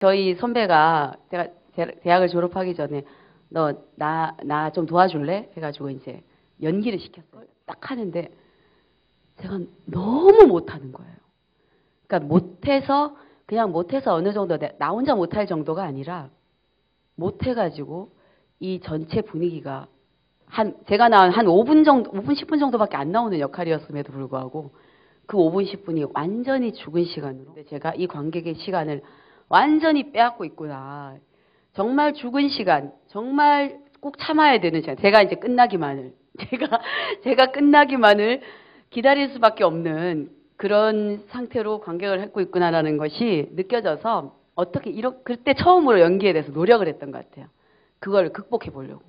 저희 선배가 제가 대학을 졸업하기 전에 너 나 좀 도와줄래? 해가지고 이제 연기를 시켰어요. 딱 하는데 제가 너무 못하는 거예요. 그러니까 못해서 그냥 못해서 어느 정도 나 혼자 못할 정도가 아니라 못해가지고 이 전체 분위기가 제가 나온 한 5분 정도, 5분 10분 정도밖에 안 나오는 역할이었음에도 불구하고 그 5분 10분이 완전히 죽은 시간으로 제가 이 관객의 시간을 완전히 빼앗고 있구나. 정말 죽은 시간, 정말 꼭 참아야 되는 시간. 제가 이제 끝나기만을 제가 끝나기만을 기다릴 수밖에 없는 그런 상태로 관객을 했고 있구나라는 것이 느껴져서 어떻게 그때 처음으로 연기에 대해서 노력을 했던 것 같아요. 그걸 극복해 보려고.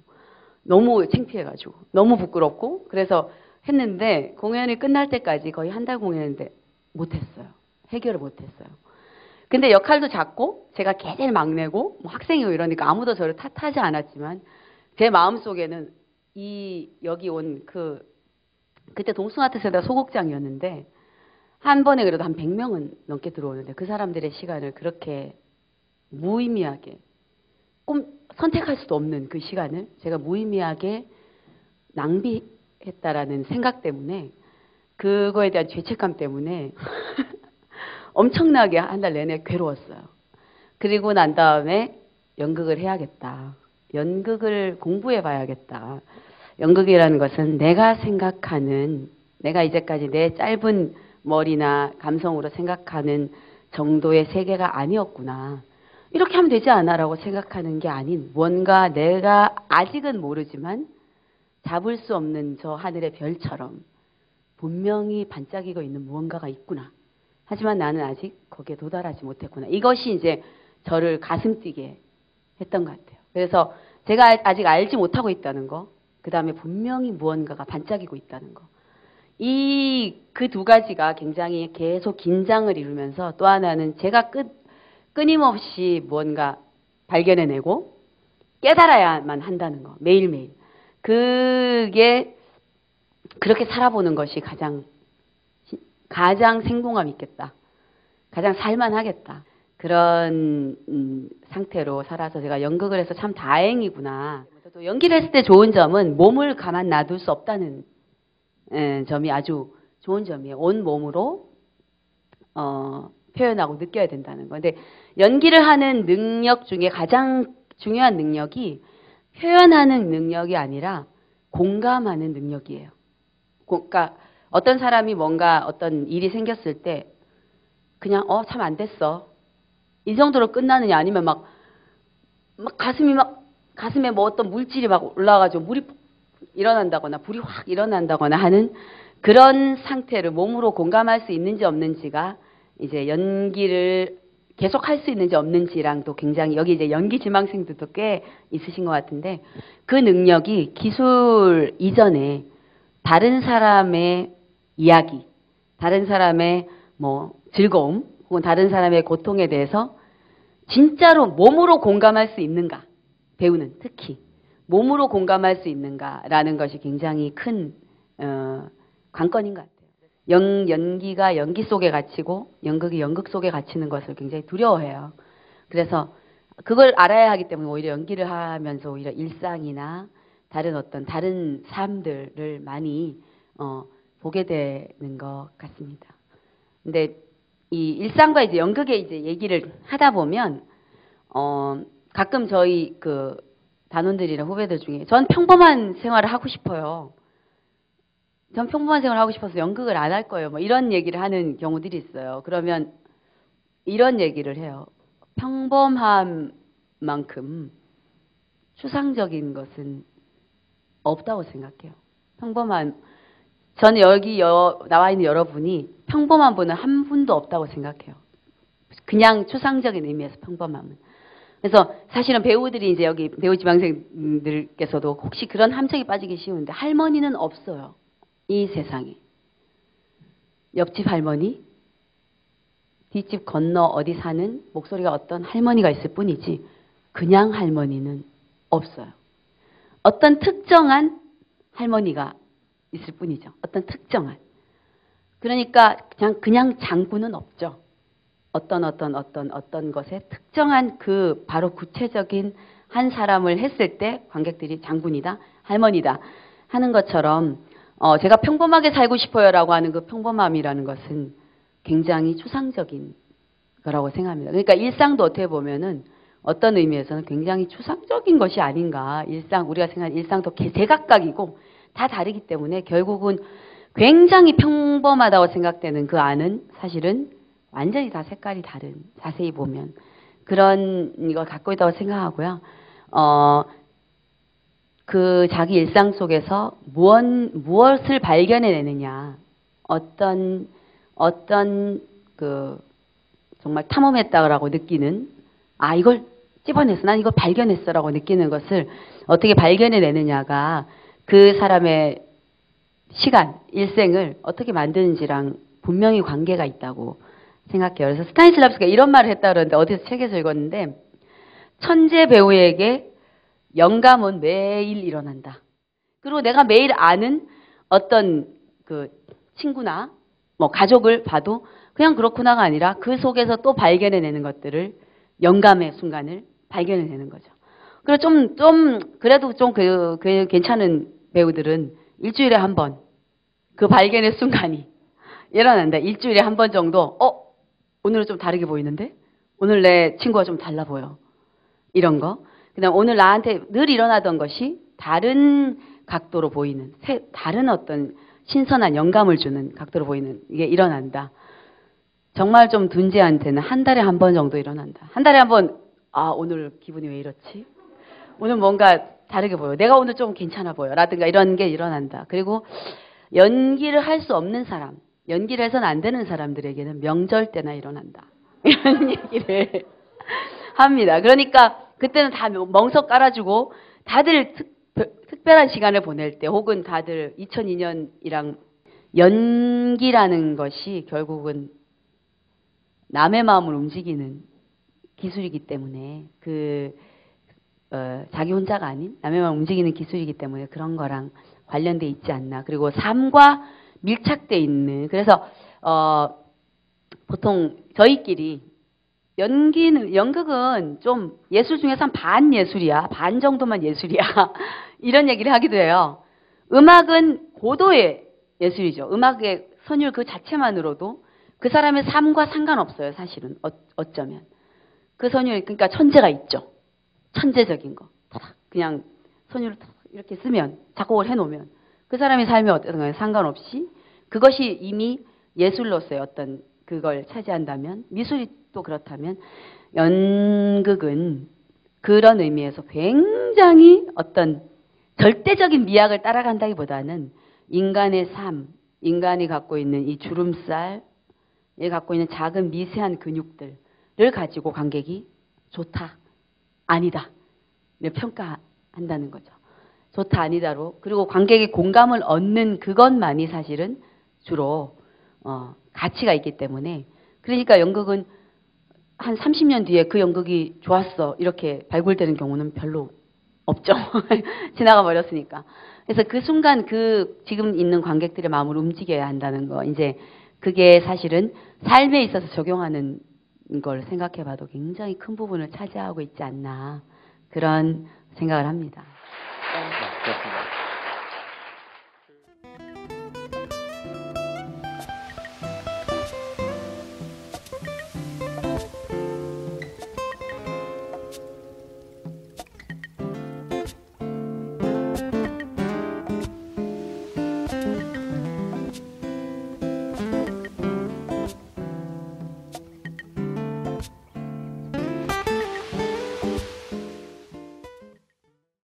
너무 창피해가지고 너무 부끄럽고 그래서 했는데 공연이 끝날 때까지 거의 한 달 공연했는데 못했어요. 해결을 못했어요. 근데 역할도 작고 제가 제일 막내고 뭐 학생이고 이러니까 아무도 저를 탓하지 않았지만 제 마음속에는 여기 온 그때 동숭아트센터 소극장이었는데 한 번에 그래도 한 100명은 넘게 들어오는데 그 사람들의 시간을 그렇게 무의미하게 선택할 수도 없는 그 시간을 제가 무의미하게 낭비했다라는 생각 때문에 그거에 대한 죄책감 때문에 엄청나게 한 달 내내 괴로웠어요. 그리고 난 다음에 연극을 해야겠다. 연극을 공부해 봐야겠다. 연극이라는 것은 내가 생각하는 내가 이제까지 내 짧은 머리나 감성으로 생각하는 정도의 세계가 아니었구나. 이렇게 하면 되지 않아 라고 생각하는 게 아닌 뭔가 내가 아직은 모르지만 잡을 수 없는 저 하늘의 별처럼 분명히 반짝이고 있는 무언가가 있구나. 하지만 나는 아직 거기에 도달하지 못했구나. 이것이 이제 저를 가슴 뛰게 했던 것 같아요. 그래서 제가 아직 알지 못하고 있다는 거, 그 다음에 분명히 무언가가 반짝이고 있다는 거. 그 두 가지가 굉장히 계속 긴장을 이루면서 또 하나는 제가 끊임없이 무언가 발견해내고 깨달아야만 한다는 거. 매일매일. 그게 그렇게 살아보는 것이 가장 생동감 있겠다. 가장 살만하겠다. 그런 상태로 살아서 제가 연극을 해서 참 다행이구나. 또 연기를 했을 때 좋은 점은 몸을 가만 놔둘 수 없다는 점이 아주 좋은 점이에요. 온 몸으로 표현하고 느껴야 된다는 거. 근데 연기를 하는 능력 중에 가장 중요한 능력이 표현하는 능력이 아니라 공감하는 능력이에요. 그러니까 어떤 사람이 뭔가 어떤 일이 생겼을 때 그냥 참 안 됐어. 이 정도로 끝나느냐 아니면 막 가슴에 뭐 어떤 물질이 막 올라와가지고 물이 일어난다거나 불이 확 일어난다거나 하는 그런 상태를 몸으로 공감할 수 있는지 없는지가 이제 연기를 계속 할 수 있는지 없는지랑도 굉장히 여기 이제 연기 지망생들도 꽤 있으신 것 같은데 그 능력이 기술 이전에 다른 사람의 이야기, 다른 사람의 뭐 즐거움 혹은 다른 사람의 고통에 대해서 진짜로 몸으로 공감할 수 있는가? 배우는 특히 몸으로 공감할 수 있는가라는 것이 굉장히 큰 관건인 것 같아요. 연기가 연기 속에 갇히고 연극이 연극 속에 갇히는 것을 굉장히 두려워해요. 그래서 그걸 알아야 하기 때문에 오히려 연기를 하면서 오히려 일상이나 다른 삶들을 많이 보게 되는 것 같습니다. 근데 이 일상과 이제 연극의 이제 얘기를 하다 보면 가끔 저희 그 단원들이나 후배들 중에 전 평범한 생활을 하고 싶어요. 전 평범한 생활을 하고 싶어서 연극을 안 할 거예요. 뭐 이런 얘기를 하는 경우들이 있어요. 그러면 이런 얘기를 해요. 평범함만큼 추상적인 것은 없다고 생각해요. 저는 여기 나와 있는 여러분이 평범한 분은 한 분도 없다고 생각해요. 그냥 추상적인 의미에서 평범함은. 그래서 사실은 배우들이 이제 여기 배우 지망생들께서도 혹시 그런 함정에 빠지기 쉬운데 할머니는 없어요. 이 세상에. 옆집 할머니, 뒷집 건너 어디 사는 목소리가 어떤 할머니가 있을 뿐이지 그냥 할머니는 없어요. 어떤 특정한 할머니가 있을 뿐이죠. 어떤 특정한. 그러니까 그냥 장군은 없죠. 어떤 것에 특정한 그 바로 구체적인 한 사람을 했을 때 관객들이 장군이다, 할머니다 하는 것처럼 제가 평범하게 살고 싶어요라고 하는 그 평범함이라는 것은 굉장히 추상적인 거라고 생각합니다. 그러니까 일상도 어떻게 보면은 어떤 의미에서는 굉장히 추상적인 것이 아닌가. 우리가 생각하는 일상도 제각각이고 다 다르기 때문에 결국은 굉장히 평범하다고 생각되는 그 안은 사실은 완전히 다 색깔이 다른, 자세히 보면 그런 걸 갖고 있다고 생각하고요. 그 자기 일상 속에서 무엇을 발견해내느냐, 어떤 그 정말 탐험했다라고 느끼는, 이걸 찝어냈어, 난 이걸 발견했어라고 느끼는 것을 어떻게 발견해내느냐가 그 사람의 시간, 일생을 어떻게 만드는지랑 분명히 관계가 있다고 생각해요. 그래서 스타니슬랍스키가 이런 말을 했다 그러는데 어디서 책에서 읽었는데, 천재 배우에게 영감은 매일 일어난다. 그리고 내가 매일 아는 어떤 그 친구나 뭐 가족을 봐도 그냥 그렇구나가 아니라 그 속에서 또 발견해내는 것들을, 영감의 순간을 발견해내는 거죠. 그리고 그래도 좀 괜찮은 배우들은 일주일에 한 번 그 발견의 순간이 일어난다. 일주일에 한 번 정도, 오늘은 좀 다르게 보이는데? 오늘 내 친구가 좀 달라 보여. 이런 거. 그다음 오늘 나한테 늘 일어나던 것이 다른 각도로 보이는, 다른 어떤 신선한 영감을 주는 각도로 보이는 이게 일어난다. 정말 좀 둔재한테는 한 달에 한 번 정도 일어난다. 한 달에 한 번, 오늘 기분이 왜 이렇지? 오늘 뭔가 다르게 보여. 내가 오늘 좀 괜찮아 보여. 라든가 이런 게 일어난다. 그리고 연기를 할 수 없는 사람, 연기를 해서는 안 되는 사람들에게는 명절 때나 일어난다. 이런 얘기를 합니다. 그러니까 그때는 다 멍석 깔아주고 다들 특별한 시간을 보낼 때, 혹은 다들 2002년이랑 연기라는 것이 결국은 남의 마음을 움직이는 기술이기 때문에 자기 혼자가 아닌 남의 마음을 움직이는 기술이기 때문에 그런 거랑 관련돼 있지 않나. 그리고 삶과 밀착돼 있는, 그래서 보통 저희끼리 연극은 좀 예술 중에서 한 반 예술이야, 반 정도만 예술이야 이런 얘기를 하기도 해요. 음악은 고도의 예술이죠. 음악의 선율 그 자체만으로도 그 사람의 삶과 상관없어요. 사실은 어쩌면 그 선율, 그러니까 천재가 있죠. 천재적인 거 그냥 선율을 이렇게 쓰면, 작곡을 해놓으면 그 사람의 삶이 어떤 거에 상관없이 그것이 이미 예술로서의 어떤 그걸 차지한다면, 미술이 또 그렇다면, 연극은 그런 의미에서 굉장히 어떤 절대적인 미학을 따라간다기보다는 인간의 삶, 인간이 갖고 있는 이 주름살, 얘 갖고 있는 작은 미세한 근육들을 가지고 관객이 좋다, 아니다 평가한다는 거죠. 좋다, 아니다로. 그리고 관객이 공감을 얻는 그것만이 사실은 주로 가치가 있기 때문에, 그러니까 연극은 한 30년 뒤에 그 연극이 좋았어 이렇게 발굴되는 경우는 별로 없죠. 지나가 버렸으니까. 그래서 그 순간 지금 있는 관객들의 마음을 움직여야 한다는 거, 이제 그게 사실은 삶에 있어서 적용하는 걸 생각해 봐도 굉장히 큰 부분을 차지하고 있지 않나, 그런 생각을 합니다.